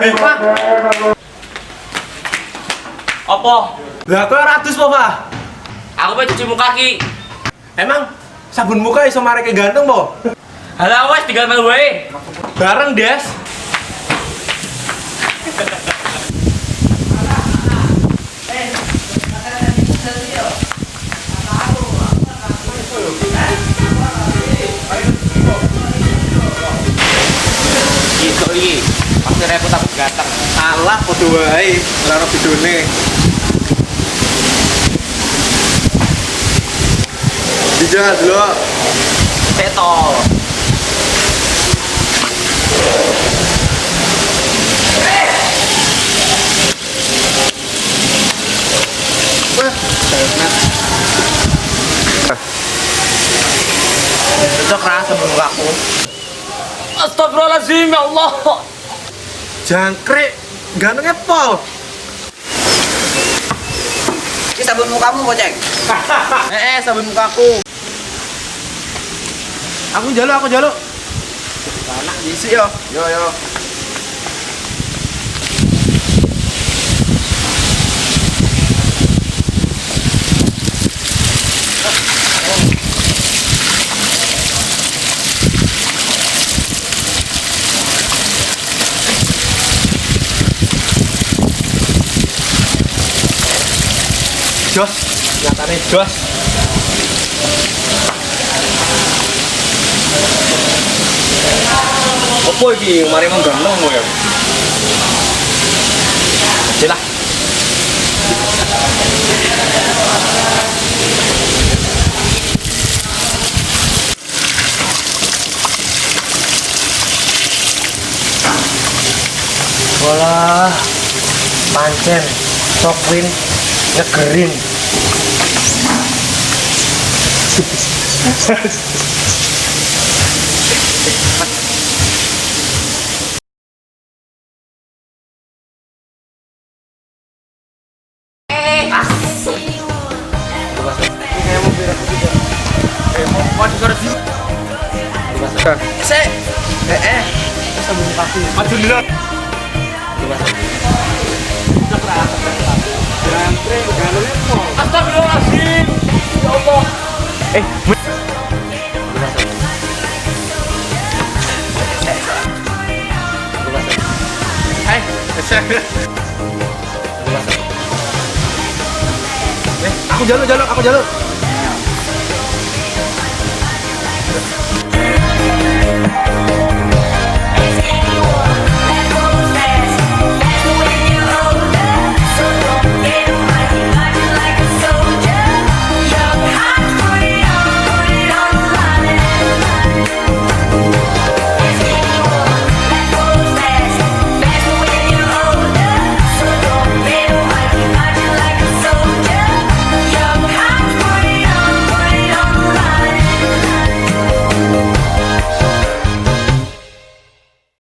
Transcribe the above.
Apa? Lah kowe ora adus apa, Pak? Aku pengen cuci muka ki. Emang sabun muka iso mareke ganteng po? Halah wes tinggal melu wae. Bareng, Des. Gitu iki. Pasti repot aku ganteng. Alah padha wae, ora ono bedone. Dijak dulu. Setol. Cocok rasa sabun mukaku. Astagfirullahaladzim ya Allah. Jangkrik, gantengnya pol. Ini sabun mukamu Boceng. Sabun mukaku. Aku jaluk. Anak diisi yo. Yo. Jos, nyatane jos. Apa iki mari mengganteng kowe ya? Jelah. Walah, pancen Sokwin nyegerin. Sabun mukaku. Maju dulu. Jangkrik, gantengnya pol. Astagfirullahaladzim. Ya Allah. Aku jaluk.